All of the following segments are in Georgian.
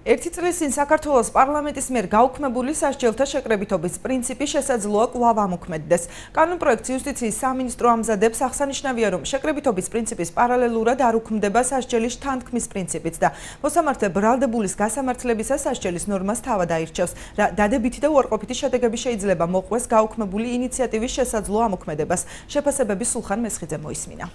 ერთი წლის წინ საქართველოს პარლამენტის მიერ გაუქმებული სასჯელთა შეკრებითობის პრინციპი შესაძლოა კვლავ ამოქმედდეს. კანონპროექტს იუსტიციის სამინისტრო ამზადებს. აღსანიშნავია, რომ შეკრებითობის პრინციპის პარალელურად არ უქმდება სასჯელის შთანთქმის პრინციპიც და მოსამართლე ბრალდებულის გასამართლებისას სასჯელის ნორმას თავად აირჩევს. დადებითი და უარყოფითი შედეგები შეიძლება მოყვეს გაუქმებული ინიციატივის შესაძლო ამოქმედებას. შეფასებები სულხან მესხიძე მოისმინა.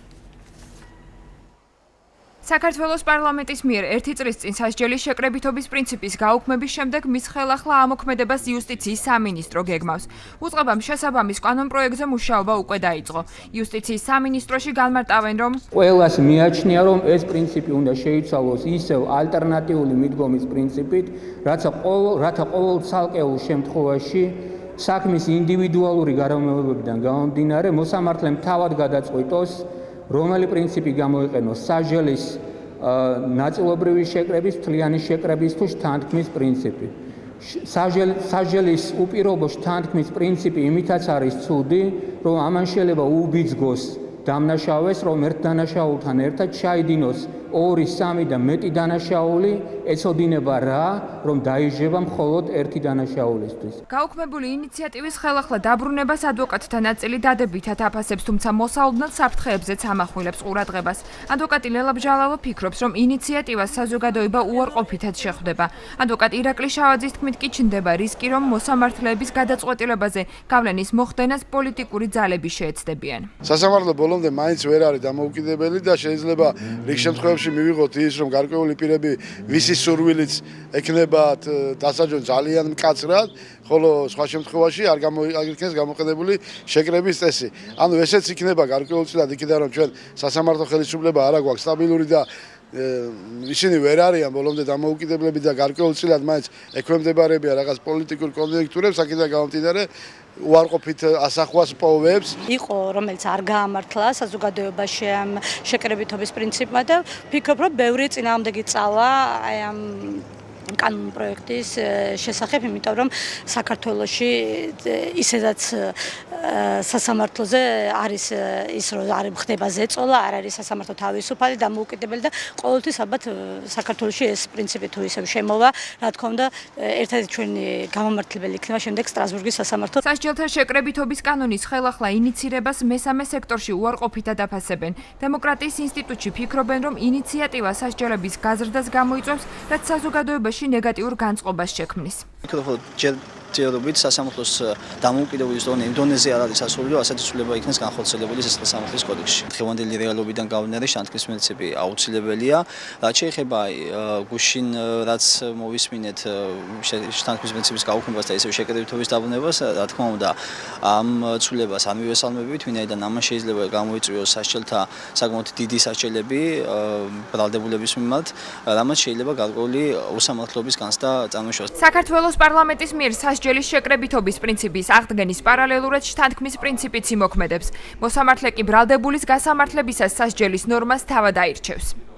საქართველოს პარლამენტის მიერ ერთი წლის წინ სასჯელის შეკრებითობის პრინციპის გაუქმების შემდეგ მის ხელახლა ამოქმედებას იუსტიციის სამინისტრო გეგმავს. უწყებამ შესაბამის კანონპროექტზე მუშაობა უკვე დაიწყო. იუსტიციის სამინისტროში განმარტავენ, რომ ყველას მიაჩნია, რომ ეს პრინციპი უნდა შეიცვალოს ისევ ალტერნატიული მიდგომის პრინციპით, რათა ყოველ ცალკეულ შემთხვევაში საქმის ინდივიდუალური გარემოებებიდან გამომდინარე მოსამართლემ თავად გადაწყვიტოს, რომელი პრინციპი გამოიყენოს სასჯელის ნაწილობრივი შეკრების, მთლიანი შეკრების თუ შთანთქმის პრინციპი. სასჯელის უპირობო შთანთქმის პრინციპი იმითაც არის ცუდი, რომ ამან შეიძლება უბიძგოს დამნაშავეს, რომ ერთ დანაშაულთან ერთად ჩაიდინოს 2, 3 და მეტი დანაშაული, ეცოდინება რა, რომ დაიჟება მხოლოდ ერთი დანაშაულისთვის. გაუქმებული ინიციატივის ხელახლა დაბრუნებას ადვოკატთა ნაწილი დადებითად აფასებს, თუმცა მოსალოდნელ საფრთხეებზეც ამახვილებს ყურადღებას. ადვოკატი ლელა ბჟალალო ფიქრობს, რომ ინიციატივას საზოგადოება უარყოფითად შეხვდება. ადვოკატ ირაკლი შავაძის თქმით კი ჩნდება რისკი, რომ მოსამართლეების გადაწყვეტილებაზე გავლენის მოხდენას პოლიტიკური ძალები შეეცდებიან. სასამართლო ბოლომდე მაინც ვერ არის დამოუკიდებელი და შეიძლება რიგ შემთხვევებში მივიღოთ ის, რომ გარკვეული პირები ვისი სურვილიც ექნებათ დასაჯონ ძალიან მკაცრად, ხოლო სხვა შემთხვევაში არ იქნეს გამოყენებული შეკრების წესი. ანუ ესეც იქნება გარკვეულწილად იქიდან, რომ ჩვენ სასამართლო ხელისუფლება არა გვაქვს სტაბილური და ისინი ვერ არიან ბოლომდე დამოუკიდებლები და გარკვეულწილად მაინც ექვემდებარებიან რაღაც პოლიტიკურ კონიუნქტურებს, აქედან გამომდინარე უარყოფით ასახვას პოვებს. იყო, რომელიც არ გაამართლა საზოგადოებაში ამ შეკრებითობის პრინციპმა და ვფიქრობ, რომ ბევრი წინააღმდეგი წავა აი ამ კანონპროექტის შესახებ, იმიტომ რომ საქართველოში ისედაც სასამართლოზე არის ის, რომ არ ხდება ზეწოლა, არ არის სასამართლო თავისუფალი, დამოუკიდებელი და ყოველთვის ალბათ საქართველოში ეს პრინციპი თუ ისევ შემოვა, რა თქმა უნდა, ერთ-ერთი ჩვენი გამომართლებელი იქნება შემდეგ სტრასბურგის სასამართლო. სასჯელთა შეკრებითობის კანონის ხელახლა ინიცირებას მესამე სექტორში უარყოფითად აფასებენ. დემოკრატიის ინსტიტუტში ფიქრობენ, რომ ინიციატივა სასჯელების გაზრდას გამოიწვევს, რაც საზოგადოებაში ნეგატიურ განწყობას შექმნის. ჯერობით სასამართლოს დამოუკიდებლობის დონეზე არ არის ასრულებელი, ასეთი ცვლილება იქნეს განხორციელებული სასამართლოს კოდექსში. დღევანდელი რეალობიდან გამომდინარე შთანთქმის პრინციპი აუცილებელია. რაც შეეხება გუშინ რაც მოვისმინეთ შთანთქმის პრინციპის გაუქმებას და ისევ შეკრებითობის დაბრუნებას, რა თქმა უნდა, ამ ცვლილებას არ მივესალმებით, ვინაიდან ამან შეიძლება გამოიწვიოს სასჯელთა საკმაოდ დიდი სასჯელები ბრალდებულების მიმართ, რამაც შეიძლება გარკვეული უსამართლობის განცდა წარმოიშვას. საქართველოს პარლამენტის მიერ სასჯელის შეკრებითობის პრინციპის აღდგენის პარალელურად შთანთქმის პრინციპიც იმოქმედებს. მოსამართლე კი ბრალდებულის გასამართლებისას სასჯელის ნორმას თავად აირჩევს.